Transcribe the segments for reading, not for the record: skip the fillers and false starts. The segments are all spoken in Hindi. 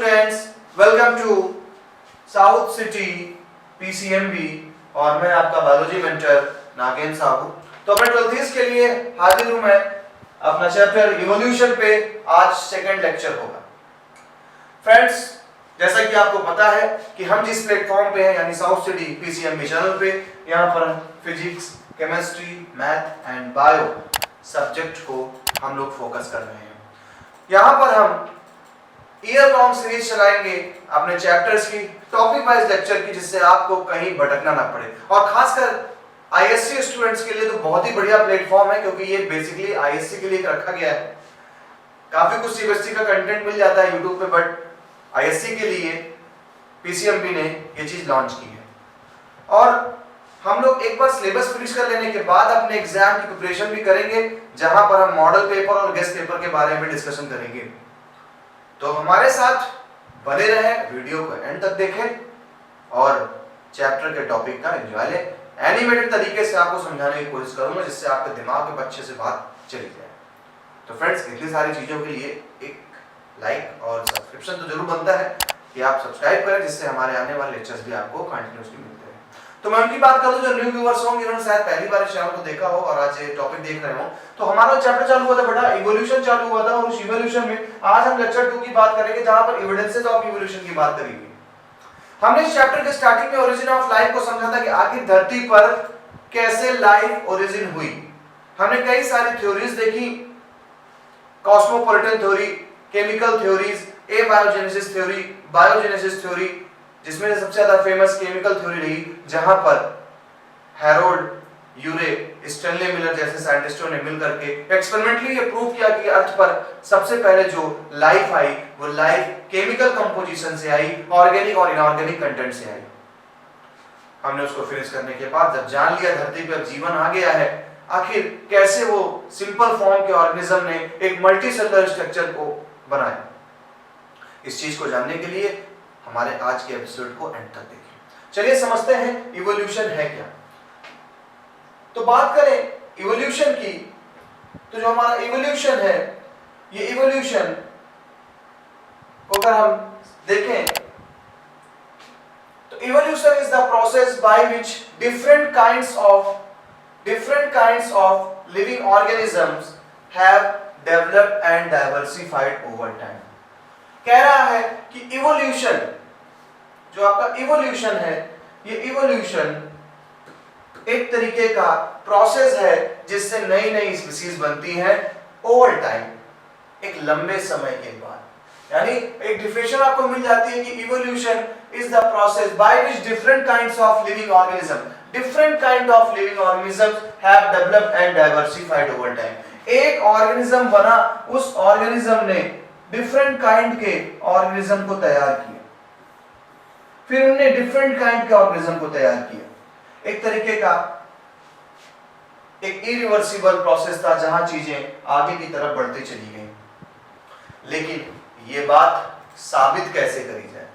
Students, welcome to South City PCMB और मैं आपका बायोलॉजी मेंटर नागेंद्र साहू। तो अपने 12th के लिए हाजिर हूं मैं अपना चैप्टर इवोल्यूशन पे। आज सेकंड लेक्चर होगा। फ्रेंड्स, जैसा कि आपको पता है कि हम जिस प्लेटफॉर्म पे हैं यानी साउथ सिटी पीसीएमबी चैनल पे, यहाँ पर physics, chemistry, math and bio subject को हम लोग फोकस कर रहे हैं। यहाँ पर हम ईयर लॉन्ग सीरीज चलाएंगे अपने चैप्टर्स की, टॉपिक वाइज लेक्चर की, जिससे आपको कहीं भटकना ना पड़े। और खासकर आईएससी स्टूडेंट्स के लिए तो बहुत ही बढ़िया प्लेटफॉर्म है, क्योंकि ये बेसिकली आईएससी के लिए रखा गया है। काफी कुछ सीबीएसई का कंटेंट मिल जाता है यूट्यूब पे, बट आईएससी के लिए पीसीएमबी ने ये चीज लॉन्च की है। और हम लोग एक बार सिलेबस फिनिश कर लेने के बाद अपने एग्जाम की प्रिपरेशन भी करेंगे, जहां पर हम मॉडल पेपर और गेस्ट पेपर के बारे में डिस्कशन करेंगे। तो हमारे साथ बने रहें, वीडियो को एंड तक देखें और चैप्टर के टॉपिक का एंजॉय लें। एनिमेटेड तरीके से आपको समझाने की कोशिश करूंगा, जिससे आपके दिमाग में अच्छे से बात चली जाए। तो फ्रेंड्स, इतनी सारी चीजों के लिए एक लाइक और सब्सक्रिप्शन तो जरूर बनता है कि आप सब्सक्राइब करें, जिससे हमारे आने वाले लेक्चर्स भी आपको कंटिन्यूअसली मिलते हैं। तो मैं उनकी बात करूं जो न्यू व्यूअर्स होंगे, उन्होंने शायद पहली बार इस चैनल को देखा हो और आज ये टॉपिक देख रहे हो। तो हमारा चैप्टर चालू हुआ था बेटा, इवोल्यूशन चालू हुआ था, और उस इवोल्यूशन में आज हम लेक्चर 2 की बात करेंगे, जहां पर एविडेंसेस ऑफ इवोल्यूशन की बात करेंगे। हमने इस चैप्टर के स्टार्टिंग में ओरिजिन ऑफ लाइफ को समझा था कि आखिर धरती पर कैसे लाइफ ओरिजिन हुई। हमने कई सारी थ्योरीज देखी, cosmopolitan theory, chemical theories, abiogenesis theory, biogenesis theory, जिसमें से सबसे ज्यादा फेमस केमिकल थ्योरी रही, जहां पर हैरोल्ड यूरे, स्टैनले मिलर जैसे साइंटिस्टों ने मिलकर के एक्सपेरिमेंटली ये प्रूव किया कि अर्थ पर सबसे पहले जो लाइफ आई वो लाइफ केमिकल कंपोजिशन से आई, ऑर्गेनिक और इनऑर्गेनिक कंटेंट से आई। हमने उसको फिनिश करने के बाद जब जान लिया धरती पर जीवन आ गया है, आखिर कैसे वो सिंपल फॉर्म के ऑर्गेनिज्म ने एक मल्टी सेलुलर स्ट्रक्चर को बनाया, इस चीज को जानने के लिए हमारे आज के एपिसोड को एंड तक देखें। चलिए समझते हैं इवोल्यूशन है क्या। तो बात करें इवोल्यूशन की, तो जो हमारा इवोल्यूशन है, ये इवोल्यूशन को अगर हम देखें तो evolution is the process by which different kinds of living organisms have developed and diversified over time। कह रहा है कि इवोल्यूशन, जो आपका इवोल्यूशन है, ये इवोल्यूशन एक तरीके का प्रोसेस है जिससे नई नई स्पीशीज बनती है ओवर टाइम, एक लंबे समय के बाद। यानी एक डिफिनेशन आपको मिल जाती है कि evolution is the process by which different kinds of living organism have developed and diversified over time. एक ऑर्गेनिज्म बना, उस ऑर्गेनिज्म ने डिफरेंट काइंड के ऑर्गेनिज्म को तैयार किया, फिर उन्होंने डिफरेंट काइंड के ऑर्गेनिज्म को तैयार किया। एक तरीके का एक इरिवर्सिबल प्रोसेस था, जहां चीजें आगे की तरफ बढ़ती चली गई। लेकिन ये बात साबित कैसे करी जाए?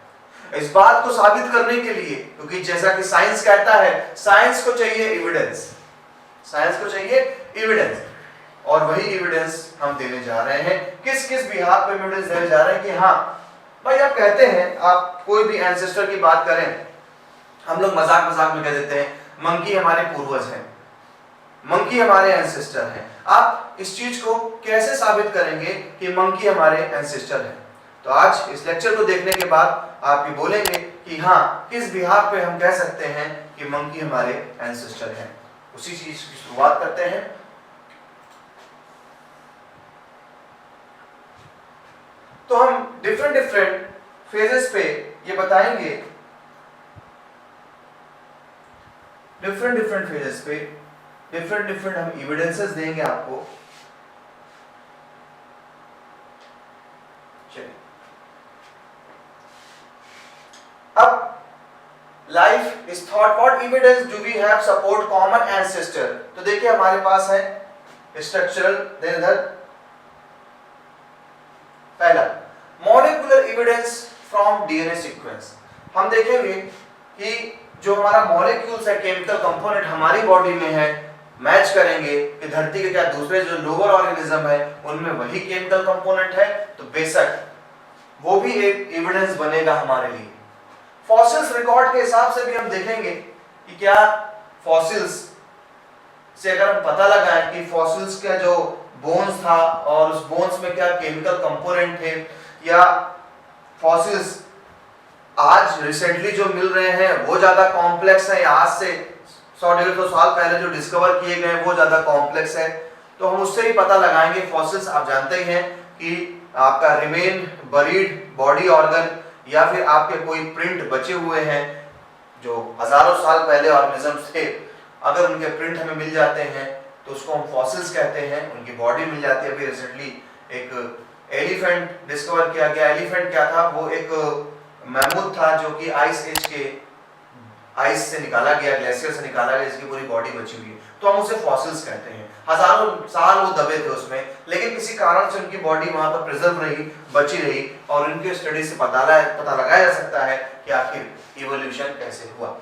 इस बात को साबित करने के लिए, क्योंकि जैसा कि साइंस कहता है, साइंस को चाहिए एविडेंस, और वही एविडेंस हम देने जा रहे हैं। किस किस बिहाफ पे एविडेंस देने जा रहे हैं कि हाँ भाई, आप कहते हैं, आप कोई भी एंसेस्टर की बात करें, हम लोग मजाक में कह देते हैं मंकी हमारे पूर्वज हैं, मंकी हमारे एंसेस्टर हैं। आप इस चीज को कैसे साबित करेंगे कि मंकी हमारे एंसेस्टर हैं? तो आज इस लेक्चर को देखने के बाद आप ये बोलेंगे कि हाँ, किस बिहाफ पे हम कह सकते हैं कि मंकी हमारे एंसेस्टर हैं। उसी चीज की शुरुआत करते हैं। तो हम डिफरेंट फेजेस पे ये बताएंगे, डिफरेंट फेजेस पे डिफरेंट हम एविडेंसेस देंगे आपको। चलिए, अब life is thought, what evidence do we have support common ancestor. तो देखिए हमारे पास है स्ट्रक्चरल, पहला molecular evidence from DNA sequence. हम देखेंगे कि जो हमारा मॉलिक्यूल्स है, केमिकल कंपोनेंट हमारी बॉडी में है, मैच करेंगे कि धरती के क्या दूसरे जो लोअर ऑर्गेनिज्म है उनमें वही केमिकल कंपोनेंट है। तो बेशक वो भी एक एविडेंस बनेगा हमारे लिए। फॉसिल्स रिकॉर्ड के हिसाब से भी हम देखेंगे कि क्या फॉसिल्स से अगर हम पता लगाएं कि फॉसिल्स का जो बोन्स था और उस बोन्स में क्या केमिकल कंपोनेंट थे, या फॉसिल्स आज रिसेंटली जो मिल रहे हैं वो ज्यादा कॉम्प्लेक्स है, आज से 100-150 साल पहले जो डिस्कवर किए गए वो ज्यादा कॉम्प्लेक्स है, तो हम उससे ही पता लगाएंगे। फॉसिल्स आप जानते ही हैं कि आपका रिमेन बरीड बॉडी ऑर्गन या फिर आपके कोई प्रिंट बचे हुए हैं जो हजारों साल पहले ऑर्गेनिजम्स थे, अगर उनके प्रिंट हमें मिल जाते हैं तो उसको हम फॉसिल्स कहते हैं, उनकी बॉडी मिल जाती है। अभी रिसेंटली एक एलिफेंट डिस्कवर किया गया। एलिफेंट क्या था? वो एक मैमूथ था जो कि आइस एज के आइस से निकाला गया, ग्लेशियर से निकाला गया, जिसकी पूरी बॉडी बची हुई है, तो हम उसे फॉसिल्स कहते हैं। हजारों साल वो दबे थे उसमें, लेकिन किसी कारण से उनकी बॉडी वहां पर प्रिजर्व रही, बची रही, और उनके स्टडी से पता लगाया जा सकता है कि आखिर इवोल्यूशन कैसे हुआ।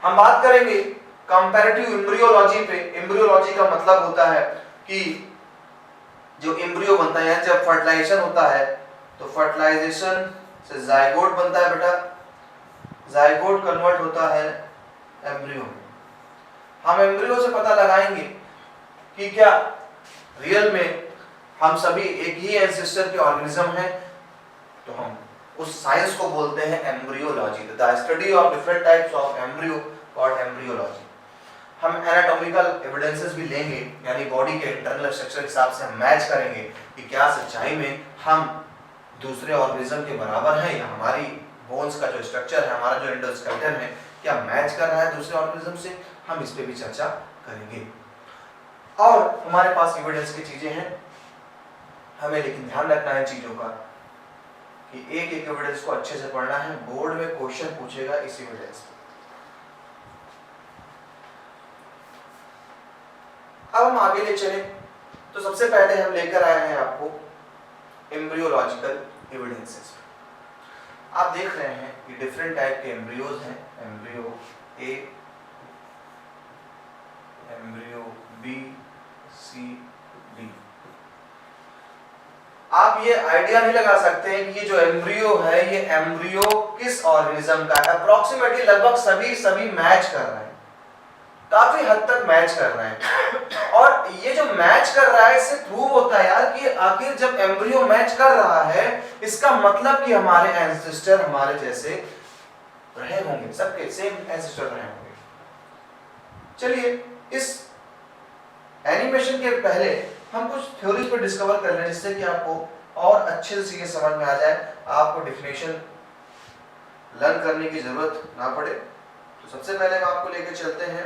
हम बात करेंगे कंपैरेटिव एम्ब्रियोलॉजी पे। एम्ब्रियोलॉजी का मतलब होता है कि जो एम्ब्रियो बनता है, जब फर्टिलाइजेशन होता है तो फर्टिलाइजेशन से जाइगोट बनता है बेटा, जाइगोट कन्वर्ट होता है एम्ब्रियो में। हम एम्ब्रियो से पता लगाएंगे कि क्या रियल में हम सभी एक ही एंसेस्टर के ऑर्गेनिज्म हैं, तो हम उस साइंस को बोलते हैं embryology, the study of different types of embryo called embryology. हम एनाटॉमिकल एविडेंसेस भी लेंगे, यानी बॉडी के इंटरनल स्ट्रक्चर के हिसाब से हम मैच करेंगे कि क्या सच्चाई में हम दूसरे ऑर्गेनिज्म के बराबर हैं, या हमारी बोन्स का जो स्ट्रक्चर है, हमारा जो एंडोस्केलेटन है, क्या मैच कर रहा है दूसरे ऑर्गेनिज्म से। हम इस पे भी चर्चा करेंगे। और हमारे पास एविडेंस की चीजें हैं, हमें लेकिन ध्यान रखना है चीजों का कि एक एक एविडेंस को अच्छे से पढ़ना है। बोर्ड में क्वेश्चन पूछेगा इस एविडेंस पे। अब हम आगे ले चले तो सबसे पहले हम लेकर आए हैं आपको एम्ब्रियोलॉजिकल एविडेंसेस। आप देख रहे हैं कि डिफरेंट टाइप के एम्ब्रियोज हैं, एम्ब्रियो ए, एम्ब्रियो बी, सी, डी। आप ये आइडिया नहीं लगा सकते हैं कि ये जो एम्ब्रियो है ये एम्ब्रियो किस ऑर्गेनिज्म का है। अप्रोक्सीमेटली लगभग सभी मैच कर रहे हैं, काफी हद तक मैच कर रहे हैं। और ये जो मैच कर रहा है इससे प्रूव होता है यार कि आखिर जब एम्ब्रियो मैच कर रहा है इसका मतलब कि हमारे एंसेस्टर हमारे जैसे रहे होंगे, सबके सेम एंसेस्टर रहे होंगे। चलिए इस एनिमेशन के पहले हम कुछ थ्योरीज पर डिस्कवर कर लें जिससे कि आपको और अच्छे से ये समझ में आ जाए, आपको डेफिनेशन लर्न करने की जरूरत ना पड़े। तो सबसे पहले हम आपको लेकर चलते हैं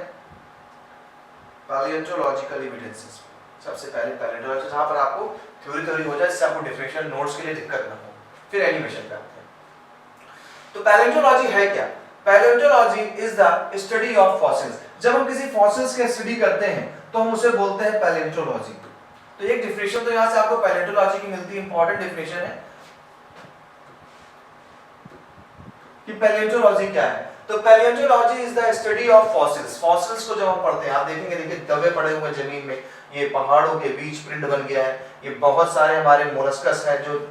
पैलियोंटोलॉजिकल एविडेंसेस। सबसे पहले पैलियोंटोलॉजी, जहां पर आपको थ्योरी हो जाए, इससे आपको डेफिनेशन नोट्स के लिए दिक्कत ना हो। फिर एनिमेशन पे आते हैं। तो पैलियोंटोलॉजी है क्या? Palaeontology is the study of fossils. जब हम किसी फॉसिल्स की स्टडी करते हैं तो हम उसे बोलते हैं पैलियोंटोलॉजी। तो एक डेफिनेशन तो यहां से आपको पैलियोंटोलॉजी की मिलती है, इंपॉर्टेंट डेफिनेशन है कि पैलियोंटोलॉजी क्या है। तो palaeontology is the study of fossils. Fossils को जब हम पढ़ते हैं, आप देखेंगे, देखिए दबे पड़े हुए जमीन में, ये पहाड़ों के बीच प्रिंट बन गया है, ये बहुत सारे हमारे मोलस्कस हैं जो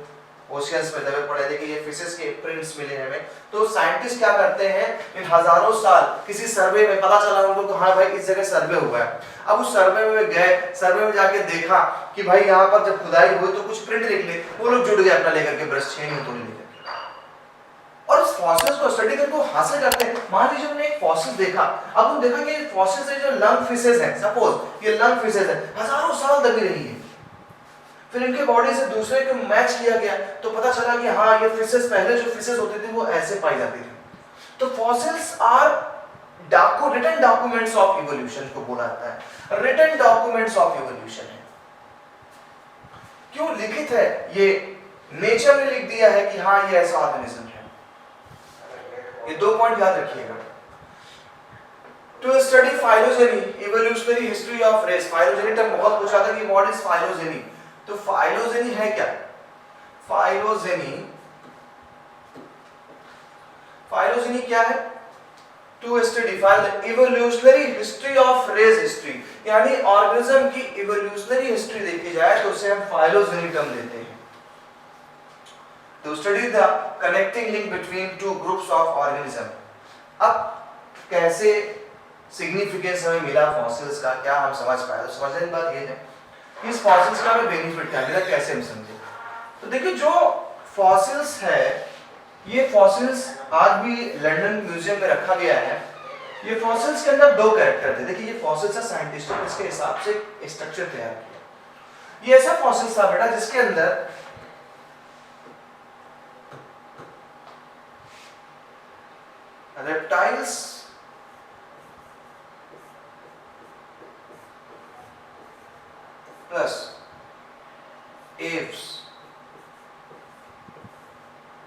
ओशियंस में दबे पड़े, देखिए ये फिशेस के प्रिंट्स मिले हैं हमें। तो साइंटिस्ट क्या करते हैं, इन हजारों साल किसी सर्वे में पता चला उनको कि हाँ भाई इस जगह सर्वे हुआ है। अब उस सर्वे में गए, सर्वे में जाके देखा कि भाई यहाँ पर जब खुदाई हुई तो कुछ प्रिंट निकले, वो लोग जुड़ गए अपना लेकर के ब्रश, 6 हथौड़ी लेकर, और उस फॉसिल्स को स्टडी करके वो हासिल करते हैं। मान लीजिए हमने एक फॉसिल देखा, अब हम देखा कि फॉसिल से जो लंग फिशेस हैं, सपोज ये लंग फिशेस है, हजारों साल दबी रही है, फिर इनके बॉडी से दूसरे को मैच किया गया तो पता चला कि हाँ ये फिशेस, पहले जो फिशेस होते थे वो ऐसे पाई जाती थी। तो fossils are written documents of evolution को बोला जाता है, रिटन डॉक्यूमेंट्स ऑफ इवोल्यूशन है। क्यों लिखित है? ये नेचर ने लिख दिया है कि हाँ ये ऐसा ऑर्गेनिज्म है। ये 2 पॉइंट याद रखिएगा। To study phylogeny, evolutionary history of race. Phylogeny term बहुत पूछा था कि व्हाट इज फाइलोजेनी। तो फाइलोजेनी है क्या? फाइलोजेनी क्या है? To study evolutionary history of race history, यानी ऑर्गेनिज्म की इवोल्यूशनरी हिस्ट्री देखी जाए तो उसे हम फाइलोजेनी टर्म देते हैं। to study the connecting link between two groups of organism. अब कैसे सिग्निफिकेंस हमें मिला फॉसिल्स का, क्या हम समझ पाए? तो समझने की बात ये है कि इस फॉसिल्स का हमें बेनिफिट क्या मिला, कैसे हम समझे। तो देखिए जो फॉसिल्स है, ये फॉसिल्स आज भी लंदन म्यूजियम में रखा गया है। ये फॉसिल्स के अंदर दो कैरेक्टर थे। देखिए ये फॉसिल्स है, साइंटिस्टों ने इसके हिसाब से एक स्ट्रक्चर तैयार किया। ये ऐसा फॉसिल्स था बेटा जिसके अंदर रेप्टाइल्स प्लस एव्स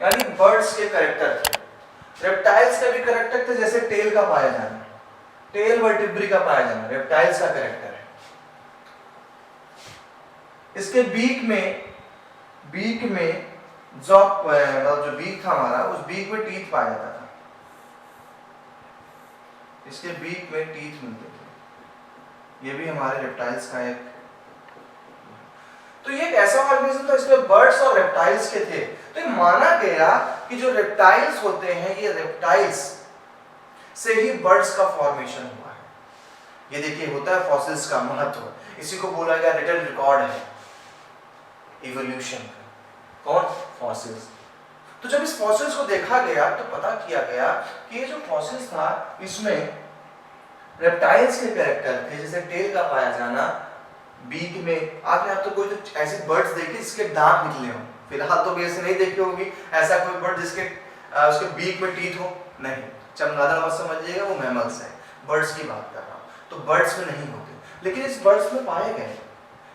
यानी बर्ड्स के कैरेक्टर थे। रेप्टाइल्स का भी कैरेक्टर थे, जैसे टेल का पाया जाना, टेल वर्टिब्री का पाया जाना रेप्टाइल्स का कैरेक्टर है। इसके बीक में जो बीक था हमारा, उस बीक में टीथ पाया जाता था। इसके बीक में टीथ मिलते थे। ये भी हमारे रेप्टाइल्स का एक, तो ये एक ऐसा ऑर्गेनिज्म था इसमें बर्ड्स और रेप्टाइल्स के थे। तो ये माना गया कि जो रेप्टाइल्स होते हैं, ये रेप्टाइल्स से ही बर्ड्स का फॉर्मेशन हुआ है। ये देखिए होता है फॉसिल्स का महत्व, इसी को बोला गया रिटन रिकॉर्ड है इवोल्यूशन का। कौन? फॉसिल्स। तो जब इस फॉसिल्स को देखा गया तो पता किया गया कि ये जो फॉसिल्स था इसमें रेप्टाइल्स के कैरेक्टर थे, जैसे टेल का पाया जाना, बीक में आपने आप तो कोई तो ऐसे बर्ड्स देखे जिसके दांत निकले हो, फिलहाल तो भी ऐसे नहीं देखे होंगे ऐसा कोई बर्ड जिसके उसके बीक में टीथ हो, नहीं। चमगादड़ मत समझिएगा, वो मैमल्स है, बर्ड्स की बात कर रहा हूँ। तो बर्ड्स में नहीं होते, लेकिन इस बर्ड्स में पाए गए।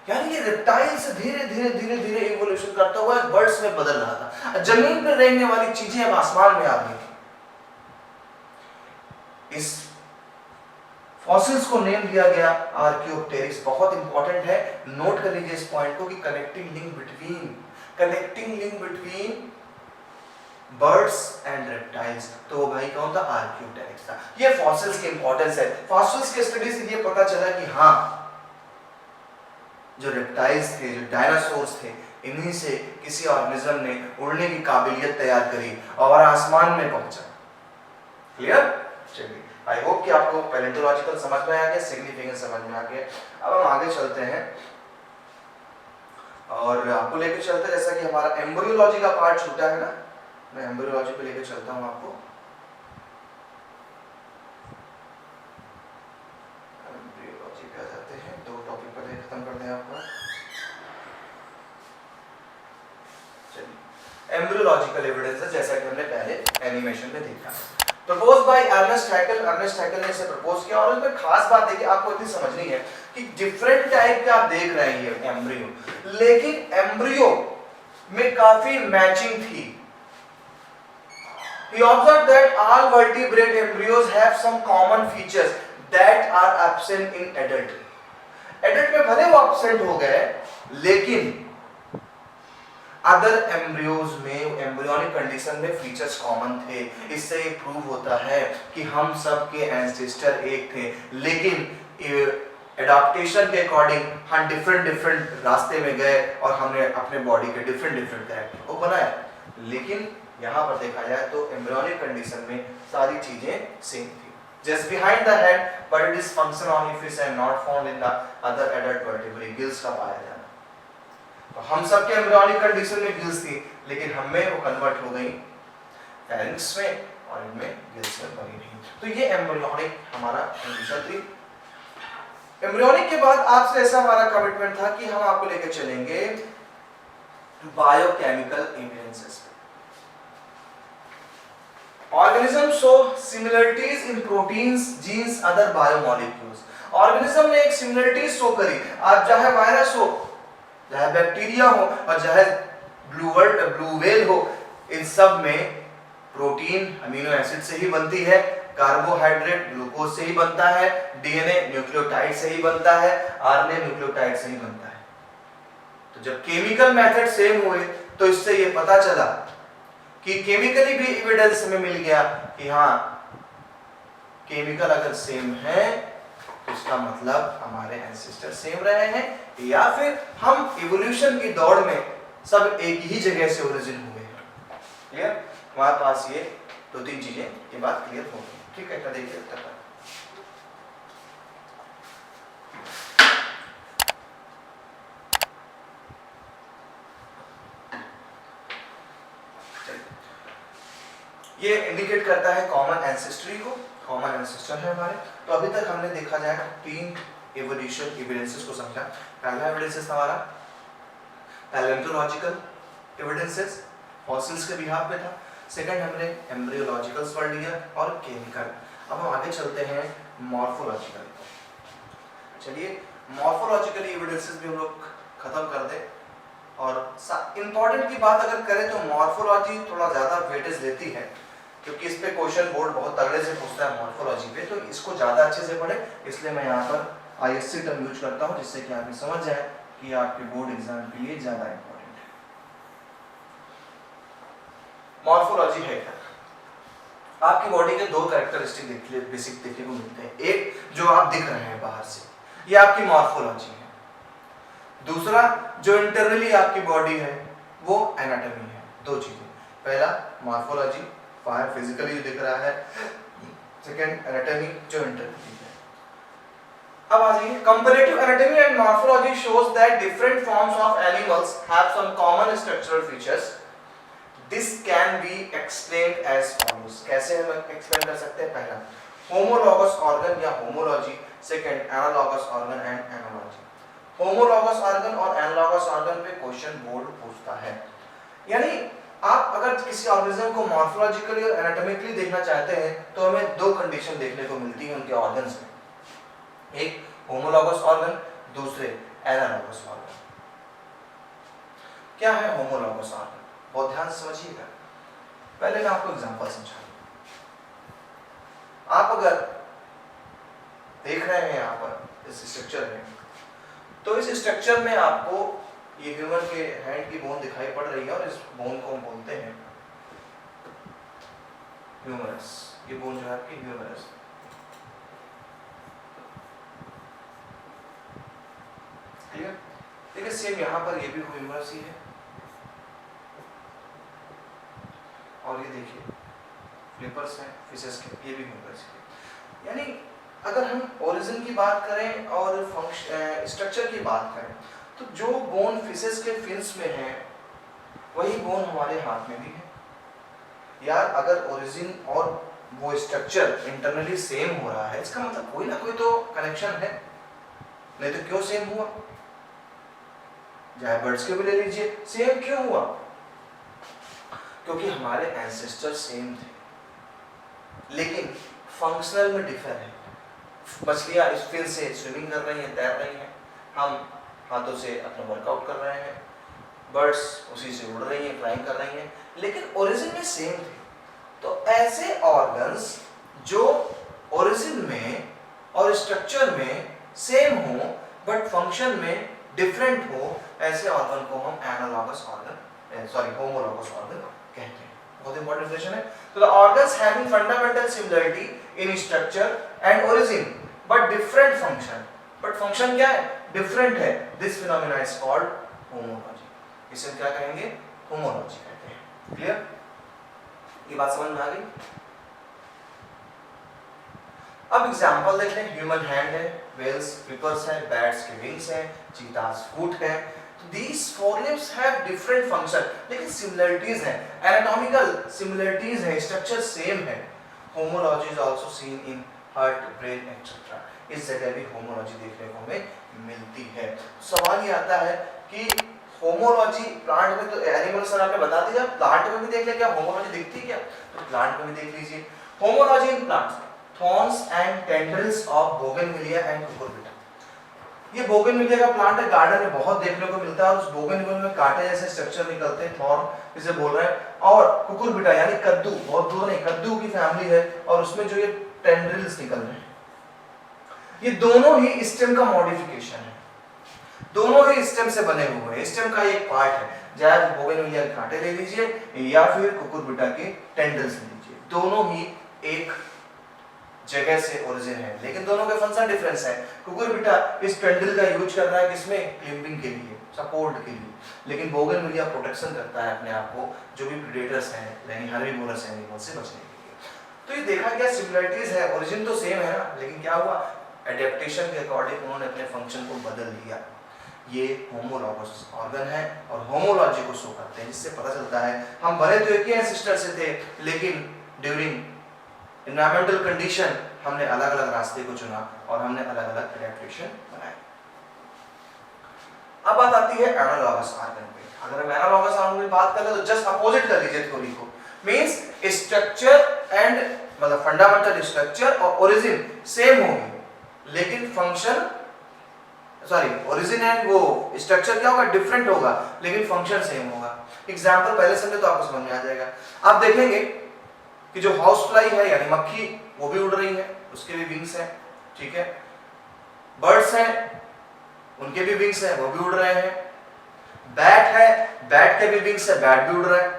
यानी ये रेप्टाइल से धीरे धीरे इवोल्यूशन करता हुआ बर्ड्स में बदल रहा था। जमीन पर रहने वाली चीजें अब आसमान में आ गई थी। इस फॉसिल्स को नेम दिया गया आर्कियोप्टेरिक्स। बहुत इंपॉर्टेंट है, नोट कर लीजिए इस पॉइंट को कि connecting link between birds and reptiles. तो भाई कौन था? आर्कियोप्टेरिक्स था। ये फॉसिल्स की इंपॉर्टेंस है। फॉसिल्स की स्टडी से ये पता चला कि हाँ, जो रेप्टाइल्स थे, जो डायनासोर्स थे, इन्हीं से किसी ऑर्गेनिज्म ने उड़ने की काबिलियत तैयार करी और आसमान में पहुंचा। क्लियर? चलिए, आई होप कि आपको पैलेंटोलॉजिकल समझ में आ गया, सिग्निफिकेंस समझ में आ गया। अब हम आगे चलते हैं और आपको लेकर चलते हैं, जैसा कि हमारा एम्ब्रियोलॉजी का पार्ट छूटा है ना, मैं एम्ब्रियोलॉजी को लेकर चलता हूं आपको। एम्ब्रियोलॉजी पे आ जाते हैं, दो टॉपिक पर खत्म कर दें आपका। चलिए, एम्ब्रियोलॉजिकल एविडेंसेस, जैसा कि हमने पहले एनिमेशन में देखा, propose by Ernest Haeckel. Ernest Haeckel ने इसे प्रपोज किया। और इसमें खास बात देखिए, आपको इतनी समझनी है कि डिफरेंट टाइप के आप देख रहे हैं एम्ब्रियो, लेकिन एम्ब्रियो में काफी मैचिंग थी। He observed that all vertebrate embryos have some common features that are absent in adult. Adult में भले वो absent हो गए, लेकिन अदर एम्ब्रियोज में, एम्ब्रियोनिक कंडीशन में फीचर्स कॉमन थे। इससे ये प्रूव होता है कि हम सब के एंसेस्टर एक थे, लेकिन एडाप्टेशन के अकॉर्डिंग हम डिफरेंट रास्ते में गए और हमने अपने बॉडी के डिफरेंट कैरेक्टर को बनाया। लेकिन यहाँ पर देखा जाए तो एम्ब्रियोनिक कंडीशन में सारी चीजें सेम थी। Just behind the head but it is function on fish and not found in the other adult vertebrate. Gills का पाया जाना, तो हम सब के एम्ब्रियोनिक कंडीशन में गिल्स थी, लेकिन हमें वो कन्वर्ट हो गई फैरिंक्स में और इनमें गिल्स में बनी नहीं। तो ये एम्ब्रियोनिक हमारा कंडीशन थी। एम्ब्रियोनिक के बाद आपसे ऐसा हमारा कमिटमेंट था कि हम आपको लेकर चलेंगे biochemical evidences. Organisms show similarities in proteins, genes, other biomolecules. Organism ने एक सिमिलरिटीज शो करी। आज चाहे वायरस हो, चाहे बैक्टीरिया हो और चाहे ब्लू व्हेल हो, इन सब में प्रोटीन अमीनो एसिड से ही बनती है, कार्बोहाइड्रेट ग्लूकोज से ही बनता है, डीएनए न्यूक्लियोटाइड से ही बनता है, आरएनए न्यूक्लियोटाइड से ही बनता है। तो जब केमिकल मेथड सेम हुए तो इससे ये पता चला कि केमिकली भी एविडेंस हमें मिल गया कि हाँ, केमिकल अगर सेम है तो इसका मतलब हमारे एंसेस्टर सेम रहे हैं, या फिर हम इवोल्यूशन की दौड़ में सब एक ही जगह से ओरिजिन हुए हैं। क्लियर? हमारे पास ये दो तीन चीजें ये बात क्लियर होगी, ठीक है? देखिए तक ये इंडिकेट करता है कॉमन एंसेस्ट्री को, कॉमन एंसेस्टर है हमारे। तो अभी तक हमने देखा जाए तीन एवोल्यूशन एविडेंसेस को समझा। पहला एविडेंसेस हमारा पैलेंटोलॉजिकल एविडेंसेस फॉसिल्स के बिहाफ पे था। सेकंड हमने एम्ब्रियोलॉजिकल्स पढ़ लिया और केमिकल। अब हम आगे चलते हैं मॉर्फोलॉजिकल। चलिए मॉर्फोलॉजिकल एविडेंसेस भी हम लोग खत्म कर दें। और इंपॉर्टेंट की बात अगर करें तो मॉर्फोलॉजी थोड़ा ज्यादा वेटेज लेती है, क्योंकि इस पे क्वेश्चन बोर्ड बहुत तगड़े से पूछता है मॉर्फोलॉजी पे, तो इसको ज्यादा अच्छे से पढ़े। इसलिए मैं यहाँ पर आईएससी टर्म यूज करता हूँ, जिससे कि आप समझ जाए कि आपके बोर्ड एग्जाम के लिए ज्यादा इंपॉर्टेंट है। मॉर्फोलॉजी है क्या? आपकी बॉडी के दो कैरेक्टरिस्टिक बेसिक देखने को मिलते हैं। एक जो आप दिख रहे हैं बाहर से, ये आपकी मॉर्फोलॉजी है। दूसरा जो इंटरनली आपकी बॉडी है वो एनाटॉमी है। दो चीजें, पहला मॉर्फोलॉजी बाहर फिजिकली जो दिख रहा है, सेकंड एनाटॉमी जो इंटरनली है। अब आ जाइए comparative anatomy and morphology shows that different forms of animals have some common structural features. This can be explained as follows. कैसे हम एक्सप्लेन कर सकते हैं? पहला होमोलॉगस ऑर्गन या homology, second analogous organ and analogy. Homologous organ और एनालॉगस ऑर्गन पे क्वेश्चन बोर्ड पूछता है। यानी आप अगर किसी ऑर्गेनिज्म को मॉर्फोलॉजिकली और एनाटॉमिकली देखना चाहते हैं तो हमें दो कंडीशन देखने को मिलती है उनके ऑर्गन्स में, एक होमोलॉगस ऑर्गन, दूसरे एनालॉगस ऑर्गन। क्या है होमोलॉगस ऑर्गन? बहुत ध्यान से समझिएगा। पहले मैं आपको एग्जांपल समझाऊंगा। आप अगर देख रहे हैं यहाँ पर इस स्ट्रक्चर में, तो इस स्ट्रक्चर में आपको ये ह्यूमन के हैंड की बोन दिखाई पड़ रही है और इस बोन को हम बोलते हैं ह्यूमरस। ये बोन जो है आपकी ह्यूमरस। क्लियर? देखिए सेम यहाँ पर ये भी ह्यूमरस ही है, और ये देखिए फ्लिपर्स हैं फिशेस के, ये भी ह्यूमरस है। यानी अगर हम ओरिजिन की बात करें और स्ट्रक्चर की बात करें, तो जो बोन फिशेस के फिन्स में है वही बोन हमारे हाथ में भी है। यार अगर ओरिजिन और वो स्ट्रक्चर इंटरनली सेम हो रहा है, इसका मतलब कोई ना कोई तो कनेक्शन है, नहीं तो क्यों सेम हुआ? चाहे बर्ड्स के भी ले लीजिए, सेम क्यों हुआ? क्योंकि हमारे एंसेस्टर सेम थे, लेकिन फंक्शनल में डिफर है। मछलियां इस फिन से स्विमिंग कर रही हैं, तैर रही हैं, हम हाथों से अपना वर्कआउट कर रहे हैं, बर्ड्स उसी से उड़ रही हैं, फ्लाइंग कर रही हैं, लेकिन ओरिजिन में सेम थे। तो ऐसे ऑर्गन्स जो ओरिजिन में और स्ट्रक्चर में सेम हो बट फंक्शन में डिफरेंट हो, ऐसे ऑर्गन को हम एनालॉगस ऑर्गन होमोलॉगस ऑर्गन कहते हैं। बहुत इंपॉर्टेंट क्वेश्चन है। तो the organs having fundamental similarity in structure and origin but different function, but function क्या है? डिफरेंट है। This phenomena is called homology. इसे क्या कहेंगे? होमोलॉजी कहते हैं। क्लियर? ये बात समझ में आ गई? अब एग्जांपल देख लें। ह्यूमन हैंड है, व्हेल्स फ्लिपर्स है, बैट्स के विंग्स हैं, चीतास फुट है। These forelimbs have different function, लेकिन सिमिलरिटीज हैं, एनाटॉमिकल सिमिलरिटीज हैं, स्ट्रक्चर सेम है। Homology is also seen in heart, brain etcetera. इस जगह भी होमोलॉजी देखने को हमें मिलती है। सवाल ये आता है कि होमोलॉजी प्लांट में तो एनिमल सर आपने बता दिया, प्लांट में भी देख लिया, क्या होमोलॉजी दिखती है क्या? तो प्लांट में भी देख लीजिए। Homology in plants, thorns and tendrils of bougainvillea and Cucurbita. ये बोगनविलिया का प्लांट है, गार्डन में बहुत देखने को मिलता है, और उस बोगनविलिया में कांटे जैसे स्ट्रक्चर निकलते हैं, थॉर्न इसे बोल रहे हैं। और कुकुरबिटा यानी कद्दू, बहुत दूर नहीं, कद्दू की फैमिली है, और उसमें जो ये टेंड्रिल्स निकल रहे हैं, ये दोनों ही स्टेम का मॉडिफिकेशन है, दोनों ही स्टेम से बने हुए हैं, स्टेम का एक पार्ट है। चाहे बोगनविलिया के कांटे ले लीजिए या फिर कुकुरबिटा के टेंड्रिल्स ले लीजिए, दोनों ही एक जगह से ओरिजिन है, लेकिन दोनों के फंक्शन डिफरेंस है। कुकुर बेटा इस पेंडल का यूज कर रहा है किसमें, क्लिपिंग के लिए, सपोर्ट के लिए, लेकिन बोगनविलिया प्रोटेक्शन करता है अपने आप को जो भी प्रेडेटर्स हैं यानी हर्बीवोरस एनिमल से बचने के लिए। तो ये देखा गया सिमिलरिटीज है, ओरिजिन तो सेम है ना, लेकिन क्या हुआ, एडेप्टेशन के अकॉर्डिंग उन्होंने अपने फंक्शन को बदल दिया। ये होमोलॉगस ऑर्गन है और होमोलॉजी को शो करते हैं, जिससे पता चलता है हम भले तो एक ही एंसेस्टर से थे, लेकिन ड्यूरिंग एनवायरमेंटल कंडीशन हमने अलग अलग रास्ते को चुना और हमने अलग अलग एडेप्टेशन बनाए। अब बात आती है एनालॉगस ऑर्गन पे। अगर हम एनालॉगस ऑर्गन की बात करें तो जस्ट अपोजिट कर लीजिए थ्योरी को, मींस स्ट्रक्चर एंड मतलब फंडामेंटल स्ट्रक्चर और ओरिजिन सेम होगी, लेकिन फंक्शन ओरिजिन एंड वो स्ट्रक्चर क्या होगा, डिफरेंट होगा, लेकिन फंक्शन सेम होगा। एग्जांपल पहले समझे तो आपको समझ में आ जाएगा। आप देखेंगे कि जो हाउस फ्लाई है यानी मक्खी, वो भी उड़ रही है, उसके भी विंग्स हैं, ठीक है। बर्ड्स हैं, उनके भी विंग्स हैं, वो भी उड़ रहे हैं। बैट है, बैट के भी विंग्स है, बैट भी उड़ रहा है।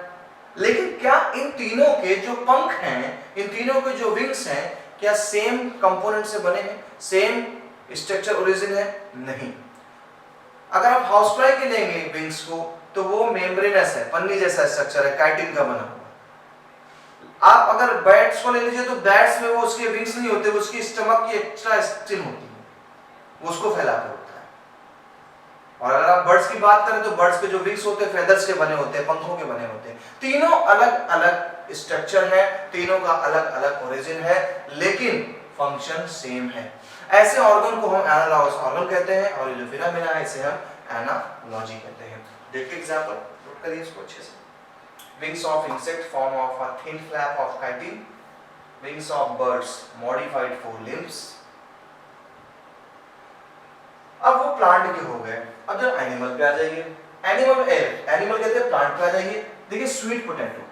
लेकिन क्या इन तीनों के जो पंख हैं, इन तीनों के जो विंग्स हैं, क्या सेम कंपोनेंट से बने हैं, सेम स्ट्रक्चर ओरिजिन है? नहीं। अगर आप हाउस फ्लाई के लेंगे विंग्स को तो वो मेम्ब्रेनस है, पन्नी जैसा स्ट्रक्चर है, काइटिन का बना हुआ। आप अगर बैट्स को ले लीजिए तो बैट्स में वो उसके विंग्स नहीं होते, वो उसकी स्टमक की एक्स्ट्रा स्किन होती है, वो उसको फैला के होता है। और अगर आप बर्ड्स की बात करें तो बर्ड्स के जो विंग्स होते हैं फेदर्स के बने होते हैं, पंखों के बने होते हैं। तीनों अलग अलग स्ट्रक्चर है, तीनों का अलग अलग ओरिजिन है, लेकिन फंक्शन सेम है। ऐसे ऑर्गन को हम एनालॉगस ऑर्गन कहते हैं और ये जो फिनोमेना है इसे हम एनालॉजी कहते हैं। देखिए एग्जांपल नोट करिए इसको अच्छे से। Wings of insect form of a thin flap of chitin. Wings of birds modified forelimbs. अब वो प्लांट के हो गए, अब जब एनिमल पे आ जाइए। एनिमल कहते हैं प्लांट पे आ जाइए। देखिए स्वीट पोटैटो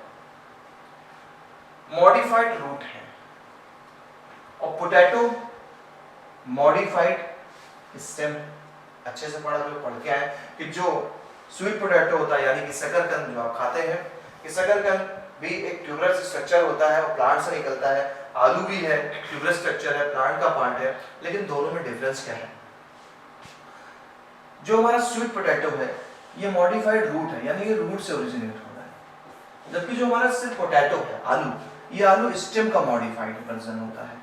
मॉडिफाइड रूट है और पोटैटो मॉडिफाइड स्टेम। अच्छे से पढ़ा लो, पढ़ के आए कि जो स्वीट पोटैटो होता है यानी कि शकरकंद जो आप खाते हैं, कि शकरकंद भी एक ट्यूबरस स्ट्रक्चर होता है और प्लांट से निकलता है। आलू भी है, ट्यूबरस स्ट्रक्चर है, प्लांट का पार्ट है, लेकिन दोनों में डिफरेंस क्या है? जो हमारा स्वीट पोटैटो है ये मॉडिफाइड रूट है यानी ये रूट से ओरिजिनेट हो रहा है, जबकि जो हमारा सिर्फ पोटैटो है आलू, ये आलू स्टेम का मॉडिफाइड वर्जन होता है।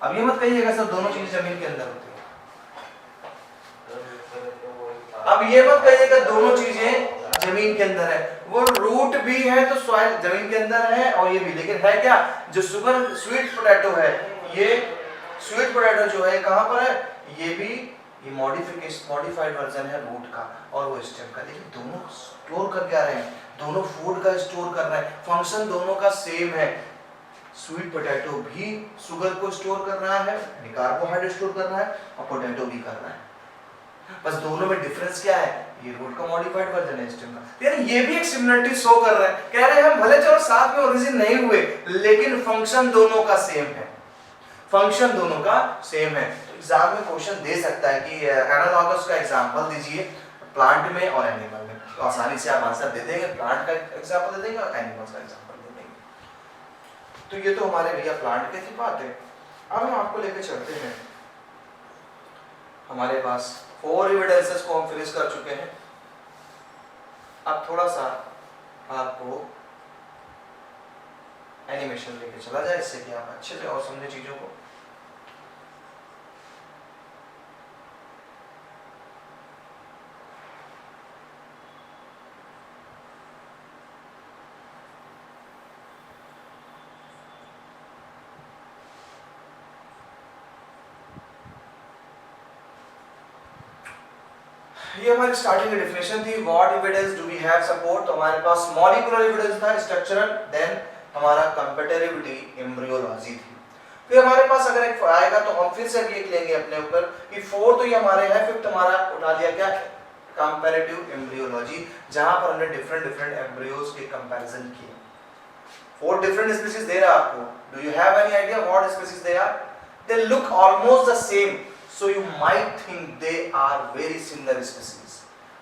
अब ये मत कहिएगा सर दोनों चीज जमीन के अंदर होती है, अब ये मत कहिएगा दोनों चीजें जमीन के अंदर है। वो रूट भी है तो सॉइल जमीन के अंदर है और ये भी, लेकिन है क्या, जो स्वीट पोटैटो है, ये स्वीट पोटैटो जो है कहां पर है, ये भी ये मॉडिफाइड वर्जन है रूट का और वो स्टेम का, लेकिन दोनों स्टोर कर क्या रहे हैं, दोनों फूड का स्टोर कर रहे हैं, फंक्शन दोनों का सेम है। स्वीट पोटैटो भी शुगर को स्टोर कर रहा है, कार्बोहाइड्रेट स्टोर कर रहा है, और पोटैटो भी कर रहा है, बस दोनों में डिफरेंस क्या है, ये रूट का मॉडिफाइड वर्जन है स्टेम का। यानी ये भी एक सिमिलरिटी शो कर रहा है, कह रहे हैं हम भले चलो साथ में ओरिजिन नहीं हुए, लेकिन फंक्शन दोनों का सेम है, फंक्शन दोनों का सेम है। तो एग्जाम में क्वेश्चन दे सकता है कि एनालॉगस का एग्जांपल दीजिए प्लांट में और एनिमल में, तो आसानी से आप आंसर दे देंगे, प्लांट का एग्जांपल दे देंगे और एनिमल्स का एग्जांपल दे देंगे। तो ये तो हमारे भैया प्लांट की थी बात है। अब हम आपको लेकर चलते हैं, हमारे पास 4 एविडेंसेस को हम फिनिश कर चुके हैं। अब थोड़ा सा आपको एनिमेशन लेके चला जाए, इससे कि आप अच्छे से और समझे चीजों को। ये हमारी स्टार्टिंग की डेफिनेशन थी, what evidence do we have support. तो हमारे पास मॉलिक्यूलर एविडेंस था, स्ट्रक्चरल, देन हमारा कंपैटिबिलिटी एम्ब्रियोलॉजी थी। फिर हमारे पास अगर एक आएगा तो हम फिर से एक लेंगे अपने ऊपर कि 4 तो ये हमारे है, फिफ्थ हमारा उठा लिया क्या, कंपैरेटिव एम्ब्रियोलॉजी, जहां पर हमने डिफरेंट एम्ब्रियोज के कंपैरिजन किए। 4 डिफरेंट स्पीशीज दे रहा है आपको, do you have any idea what species they are? They look almost the same, so you might think they are very similar species।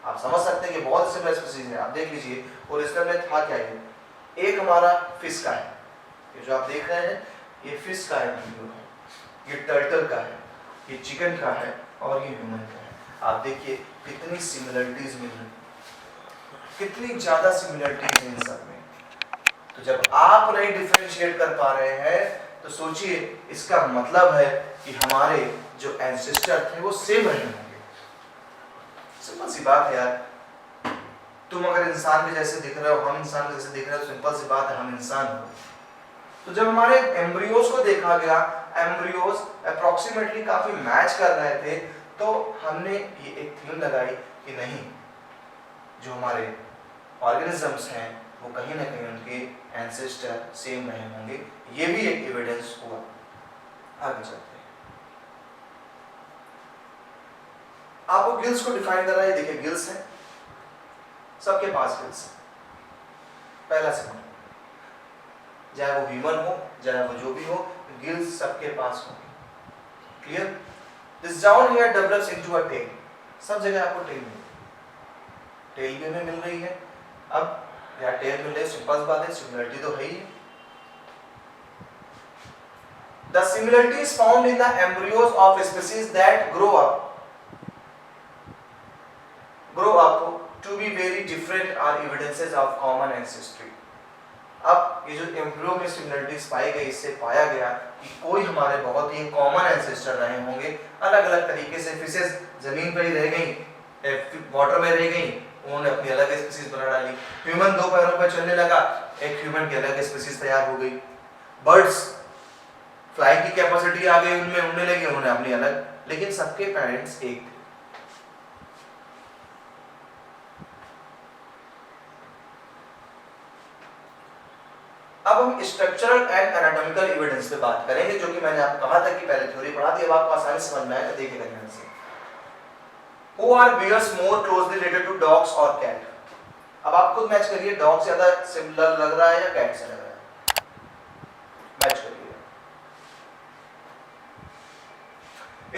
आप समझ सकते हैं कि बहुत सिमिलर स्पीशीज है। आप देख लीजिए ओरिजिनल में था क्या, ये एक हमारा फिश का है, ये जो आप देख रहे हैं ये फिश का एम्ब्रियो है, ये टर्टल का है, ये चिकन का है और ये ह्यूमन का है। आप देखिए कितनी सिमिलरिटीज मिल रही, कितनी ज्यादा सिमिलरिटीज है इन सब में। तो जब आप नहीं डिफरेंशिएट कर पा रहे हैं तो सोचिए इसका मतलब है कि हमारे जो एंसेस्टर थे वो सेम रहे होंगे। सिंपल सी बात है यार, तुम अगर इंसान के जैसे दिख रहे हो, हम इंसान के जैसे दिख रहे हो, सिंपल सी बात है हम इंसान हो। तो जब हमारे एम्ब्रियोज को देखा गया, एम्ब्रियोज अप्रोक्सीमेटली काफी मैच कर रहे थे, तो हमने ये एक थीम लगाई कि नहीं, जो हमारे ऑर्गेनिजम्स हैं वो कहीं ना कहीं उनके एंसेस्टर सेम रहे होंगे। ये भी एक एविडेंस हुआ। आगे चलते हैं, आपको गिल्स को डिफाइन कर रहा है। देखिए गिल्स है, सबके पास गिल्स है, पहला सेकंड, चाहे वो ह्यूमन हो चाहे वो जो भी हो, गिल्स सबके पास होंगे। Clear? This down here develops into a tail. सब जगह आपको टेल मिल, टेल भी हमें मिल रही है। अब यार टेल मिल रही है, सिंपल बात है, सिमिलरिटी तो है ही। The similarities found in the embryos of species that grow up to be very different are evidences of common ancestry. अब ये जो एम्ब्रियो में सिमिलरिटीज पाई गई, इससे पाया गया कि कोई हमारे बहुत ही कॉमन एंसेस्टर रहे होंगे। अलग अलग तरीके से फिशेस जमीन पर ही रह गई, वाटर में रह गई, उन्होंने अपनी अलग स्पीसीज बना डाली। ह्यूमन दो पैरों पर चलने लगा, एक ह्यूमन की अलग स्पीसीज तैयार हो गई। बर्ड्स फ्लाइंग की कैपेसिटी आ गई, उनमें उड़ने लगे, उन्होंने अपनी अलग, लेकिन सबके पेरेंट्स एक थे। अब हम स्ट्रक्चरल एंड एनाटॉमिकल एविडेंस पे बात करेंगे, जो कि मैंने आपको कहा था कि पहले थ्योरी पढ़ा दी, अब आपको आसानी से समझ में आएगा। देखिए ध्यान से, Who are bears more closely related to dogs or cat? अब आप खुद मैच करिए, डॉग ज्यादा सिमिलर लग रहा है या कैट से लग रहा है? मैच करिए।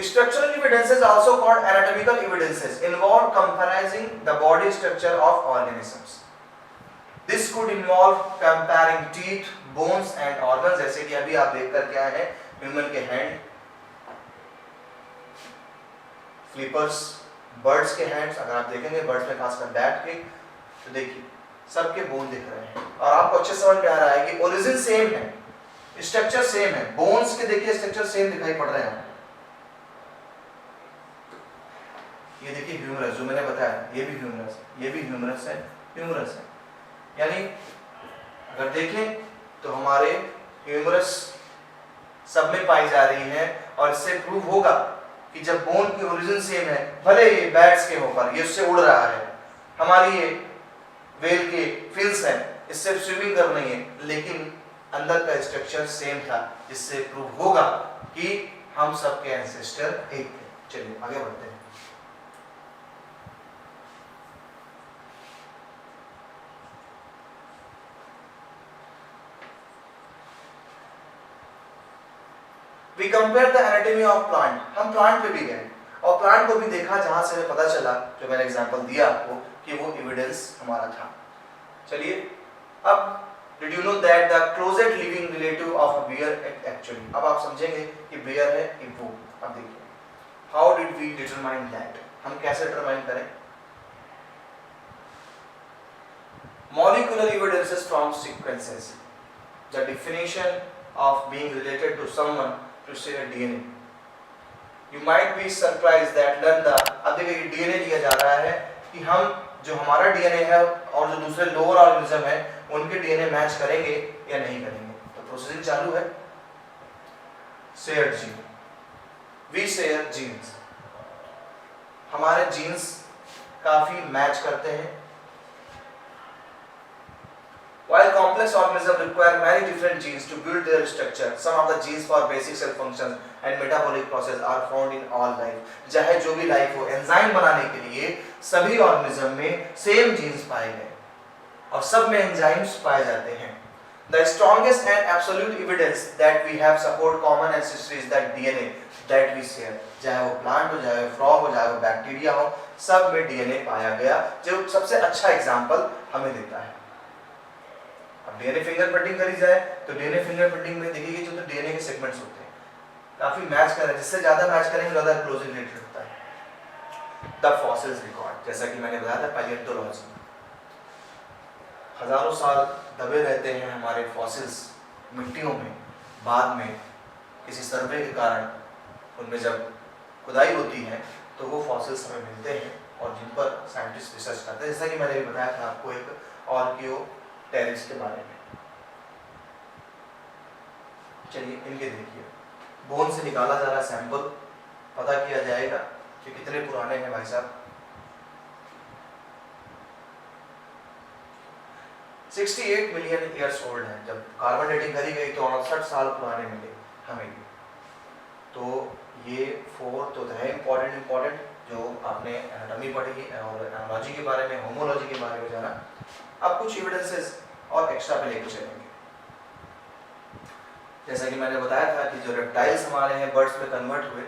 Structural evidences, also called anatomical evidences, involve comparing the body structure of organisms. This could involve comparing teeth, bones and organs, जैसे कि अभी आप देख कर क्या है, ह्यूमन के हैंड, फ्लिपर्स, बर्ड्स के हैंड्स, अगर आप देखेंगे बर्ड्स में खासकर बैट के, तो देखिए सबके बोन दिख रहे हैं और आपको अच्छे समझ में आ रहा है कि ओरिजिन सेम है, स्ट्रक्चर सेम है। बोन्स के देखिए स्ट्रक्चर सेम दिखाई पड़ रहे हैं। ये देखिए ह्यूमरस, जो मैंने बताया, ये भी ह्यूमरस, ये भी ह्यूमरस है, ह्यूमरस है। यानी अगर देखें तो हमारे ह्यूमरस सब में पाई जा रही है, और इससे प्रूव होगा कि जब बोन की ओरिजिन सेम है, भले ये बैट्स के ऊपर ये उससे उड़ रहा है, हमारी ये वेल के फिल्स हैं, इससे स्विमिंग कर रही है, लेकिन अंदर का स्ट्रक्चर सेम था, जिससे प्रूव होगा कि हम सबके एंसेस्टर एक थे। चलिए आगे बढ़ते हैं। We compare the anatomy of plant. हम प्लांट पे भी गए और प्लांट को भी देखा, जहां से हमें पता चला, जो मैंने एग्जांपल दिया आपको, कि वो एविडेंस हमारा था। चलिए अब did you know that the closest living relative of a bear actually, अब आप समझेंगे कि बेयर है कि वो। अब देखिए how did we determine that, हम कैसे डिटरमाइन करें? Molecular evidences from sequences, the definition of being related to someone to share DNA. You might be surprised that learn the, अब देखिए DNA लिया जा रहा है कि हम जो हमारा DNA है और जो दूसरे लोअर ऑर्गेनिज्म है उनके DNA मैच करेंगे या नहीं करेंगे। तो प्रोसेसिंग चालू है। Share gene, we share genes, हमारे जीन्स काफी मैच करते हैं। While complex organisms require many different genes to build their structure, some of the genes for basic cell functions and metabolic process are found in all life. चाहे जो भी लाइफ हो, एंजाइम बनाने के लिए सभी ऑर्गेनिज्म में सेम जीन्स पाए गए और सब में एंजाइम्स पाए जाते हैं। The strongest and absolute evidence that we have support common ancestry is that DNA that we share. चाहे वो प्लांट हो, चाहे वो फ्रॉग हो, चाहे वो बैक्टीरिया हो, सब में DNA पाया गया, जो सबसे अच्छा एग्जाम्पल हमें देता है। अब अब डीएनए फिंगरप्रिंटिंग करी जाए तो डीएनए फिंगरप्रिंटिंग में देखिए जो तो डीएनए के सेगमेंट्स होते हैं काफी मैच कर रहे हैं, जिससे ज्यादा मैच करेंगे ज्यादा क्लोजली रिलेटेड होता है। द फॉसिल्स रिकॉर्ड, जैसा कि मैंने बताया था पैलियोंटोलॉजी, हजारों साल दबे रहते हैं हमारे फॉसिल्स मिट्टियों में, बाद में किसी सर्वे के कारण उनमें जब खुदाई होती है तो वो फॉसिल्स हमें मिलते हैं और जिन पर साइंटिस्ट रिसर्च करते हैं, जैसा कि मैंने भी बताया था आपको एक ऑर्कियोटेरिक्स के बारे में। चलिए इनके देखिए, बोन से निकाला जा रहा सैंपल, पता किया जाएगा कि कितने पुराने हैं भाई साहब। 68 मिलियन ईयर्स ओल्ड है। जब कार्बन डेटिंग करी गई तो 68 साल पुराने मिले हमें। तो ये 4 तो है इम्पोर्टेंट जो आपने एनाटॉमी पढ़ी और एनालॉजी के बारे में, होमोलॉजी के बारे में जाना। अब कुछ एविडेंसेस और एक्स्ट्रा पे लेके चलेंगे। जैसा कि मैंने बताया था कि जो रेप्टाइल्स हमारे हैं बर्ड्स में कन्वर्ट हुए,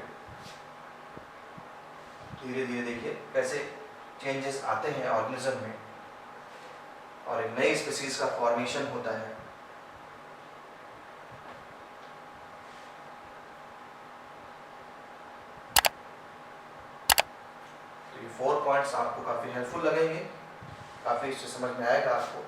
धीरे धीरे देखिए कैसे चेंजेस आते हैं ऑर्गेनिज्म में और एक नई स्पीशीज का फॉर्मेशन होता है। तो ये 4 पॉइंट्स आपको काफी हेल्पफुल लगेंगे, काफी इससे समझ में आएगा आपको।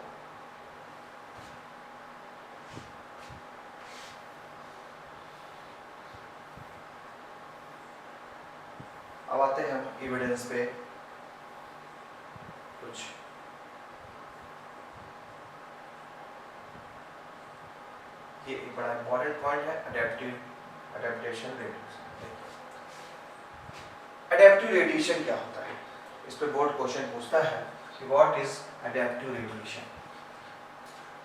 अब आते हैं हम एविडेंस पे। कुछ ये एक बड़ा इंपॉर्टेंट पॉइंट है, अडेप्टेशन रेडिएशन। एडेप्टिव रेडिएशन क्या होता है? इस पे बोर्ड क्वेश्चन पूछता है कि व्हाट इज एडेप्टिव रेडिएशन।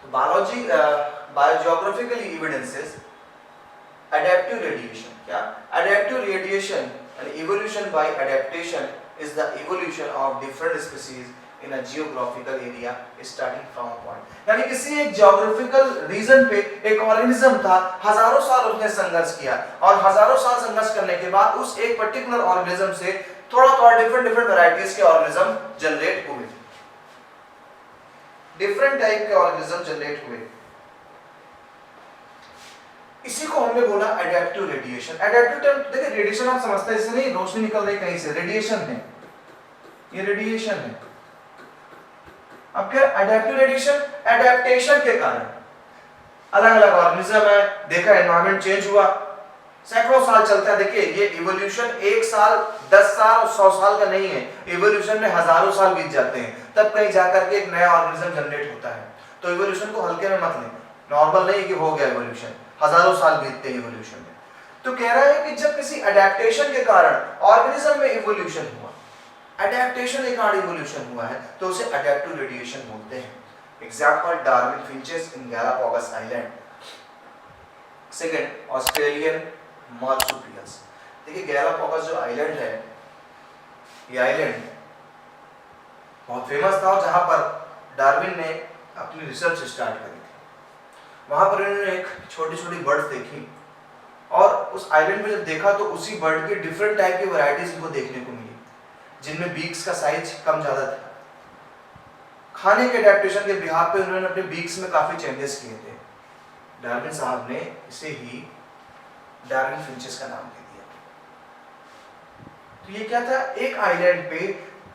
तो बायोजियोग्राफिकली एविडेंसेस एडेप्टिव रेडिएशन। क्या? Adaptive radiation and evolution by adaptation is the evolution of different species in a geographical area starting from a point। यानी किसी एक geographical region पे एक ऑर्गेनिज्म था, हजारों साल उसने संघर्ष किया और हजारों साल संघर्ष करने के बाद उस एक पर्टिकुलर ऑर्गेनिज्म से थोड़ा डिफरेंट वैरायटीज के ऑर्गेनिज्म जनरेट हुए, डिफरेंट टाइप के ऑर्गेनिज्म जनरेट हुए। इसी को हमने बोला एडेप्टिव रेडिएशन। एडेप्टिव टर्म देखिए, रेडिएशन आप समझते हैं, इससे नहीं रोशनी निकल रही कहीं से, रेडिएशन है, ये रेडिएशन है। अब क्या एडेप्टिव रेडिएशन? एडेप्टेशन के कारण अलग अलग ऑर्गेनिज्म है, देखा एनवायरनमेंट चेंज हुआ, सैकड़ों साल चलता है। देखिए ये इवोल्यूशन 1 साल 10 साल और 100 साल का नहीं है, इवोल्यूशन में हजारों साल बीत जाते हैं, तब कहीं जाकर के एक नया ऑर्गेनिज्म जनरेट होता है। तो इवोल्यूशन को हल्के में मत लें, नॉर्मल नहीं कि हो गया इवोल्यूशन, हजारों साल बीतते हैं इवोल्यूशन में। तो कह रहा है कि जब किसी एडेप्टेशन के कारण ऑर्गेनिज्म में इवोल्यूशन हुआ, एडेप्टेशन के कारण इवोल्यूशन हुआ है, तो उसे एडेप्टिव रेडिएशन बोलते हैं। Example Darwin finches in Galapagos island. Second Australian marsupials. देखिए गैलापागोस जो आइलैंड है, ये आइलैंड बहुत फेमस था और जहां पर डार्विन ने अपनी रिसर्च स्टार्ट करी। वहां पर इन्होंने एक छोटी छोटी बर्ड्स देखी और उस आइलैंड में जब देखा तो उसी बर्ड के डिफरेंट टाइप की वैरायटीज इनको देखने को मिली, जिनमें बीक्स का साइज कम ज्यादा था। खाने के एडेप्टेशन के बिहाफ पे उन्होंने अपने बीक्स में काफी चेंजेस किए थे। डार्विन साहब ने इसे ही डार्विन फिंचेस का नाम दे दिया। तो ये क्या था? एक आइलैंड पे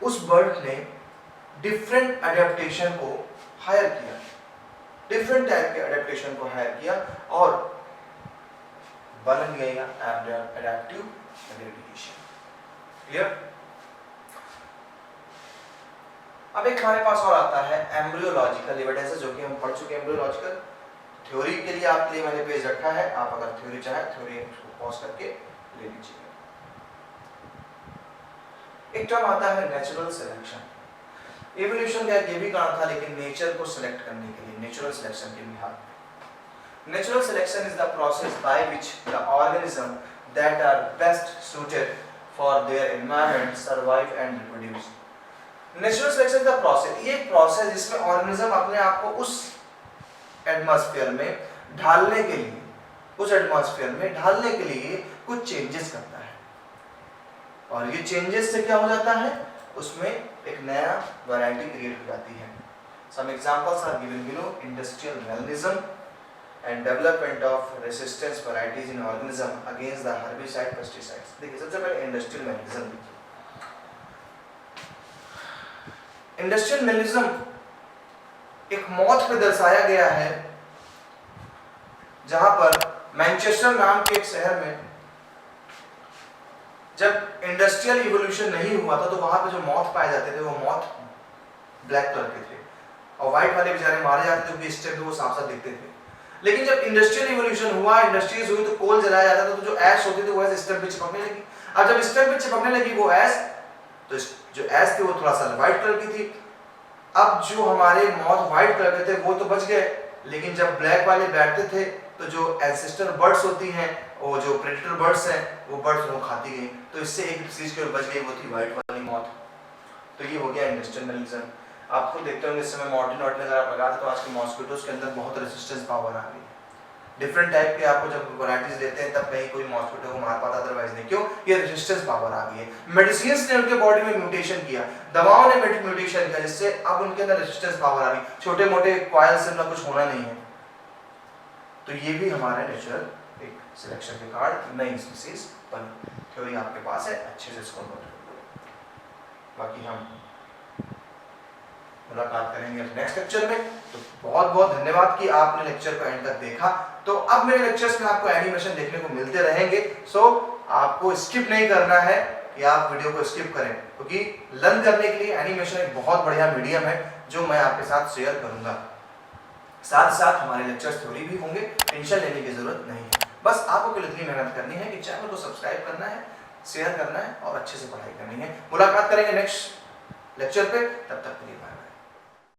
उस बर्ड ने डिफरेंट एडेप्टेशन को हायर किया, डिफरेंट टाइप के एडेप्टेशन को हायर किया और बन गया एडेप्टिव रेडिएशन। क्लियर? अब एक हमारे पास और आता है एम्ब्रियोलॉजिकल एविडेंस, जो कि हम पढ़ चुके हैं। एम्ब्रियोलॉजिकल थ्योरी के लिए आपके लिए मैंने पेज रखा है, आप अगर थ्योरी चाहे थ्योरी उसको पॉज करके ले लीजिए। एक टर्म आता है नेचुरल सिलेक्शन। एवोल्यूशन का ये भी कारण था, लेकिन नेचर को सिलेक्ट करने के लिए, नेचुरल सिलेक्शन के बिहार। Natural selection is the process by which the organism that are best suited for their environment survive and reproduce. Natural selection का प्रोसेस, ये एक प्रोसेस जिसमें ऑर्गेनिज्म अपने आप को उस एटमॉस्फेयर में ढालने के लिए, उस एटमॉस्फेयर में ढालने के लिए कुछ चेंजेस करता है और ये चेंजेस से क्या हो जाता है? उसमें एक नया वैरायटी क्रिएट हो जाती है। Some examples are given below: industrial melanism and development of resistance varieties in organism against the herbicide pesticides. देखिए सबसे पहले इंडस्ट्रियल मेलानिज्म देखिए। इंडस्ट्रियल मेलानिज्म एक मौत पे दर्शाया गया है, जहां पर मैनचेस्टर नाम के एक शहर में जब इंडस्ट्रियल इवोल्यूशन नहीं हुआ था तो वहां पे जो मौत पाए जाते थे वो मौत ब्लैक कलर के थे और व्हाइट वाले बेचारे मारे जाते थे क्योंकि स्टेप पे वो साफ साफ दिखते थे। लेकिन जब इंडस्ट्रियल इवोल्यूशन हुआ, इंडस्ट्रीज हुई तो कोल जलाया जाता था, तो जो ऐश होती थी वो ऐश स्टेप पे चिपकने लगी। अब जब स्टेप पे चिपकने लगी वो ऐश, तो जो ऐश थी वो थोड़ा सा व्हाइट कलर की थी। अब जो हमारे मौत व्हाइट कलर के थे वो तो बच गए, लेकिन जब ब्लैक वाले बैठते थे तो जो एंसेस्टर बर्ड्स होती हैं और जो प्रेडेटर बर्ड्स हैं वो बर्ड्स उनको खाती गई, तो इससे एक चीज के बच गई, वो थी व्हाइट वाली मौत। तो ये हो गया इंडस्ट्रियल मेलानिज्म। आपको देखते होंगे इस समय मॉर्टिन अगर आप लगाते तो आज के मॉस्किटोज के अंदर बहुत रेजिस्टेंस पावर आ गई। डिफरेंट टाइप के आपको जब वैरायटीज देते हैं तब कहीं कोई मॉस्किटो को मार पाता, अदरवाइज नहीं। क्यों? ये रेजिस्टेंस पावर आ गई है। मेडिसिन ने उनके बॉडी में म्यूटेशन किया, दवाओं ने म्यूटेशन किया, जिससे अब उनके अंदर रेजिस्टेंस पावर आ गई। छोटे मोटे कॉइल से उनका कुछ होना नहीं है। तो ये भी हमारे नेचुरल एक सिलेक्शन के कार्ड नई स्पीसीज बनी। थ्योरी आपके पास है, अच्छे से इसको नोट करो। बाकी हम मुलाकात करेंगे नेक्स्ट लेक्चर में। तो बहुत बहुत धन्यवाद कि आपने लेक्चर को एंड तक देखा। तो अब मेरे लेक्चर्स में आपको एनिमेशन देखने को मिलते रहेंगे, सो आपको स्किप नहीं करना है कि आप वीडियो को स्किप करें, क्योंकि लर्न करने के लिए एनिमेशन एक बहुत बढ़िया मीडियम है जो मैं आपके साथ शेयर करूंगा। साथ साथ हमारे लेक्चर्स थ्योरी भी होंगे, टेंशन लेने की जरूरत नहीं है। बस आपको केवल इतनी मेहनत करनी है कि चैनल को सब्सक्राइब करना है, शेयर करना है और अच्छे से पढ़ाई करनी है। मुलाकात करेंगे नेक्स्ट लेक्चर पे, तब तक के लिए बाय।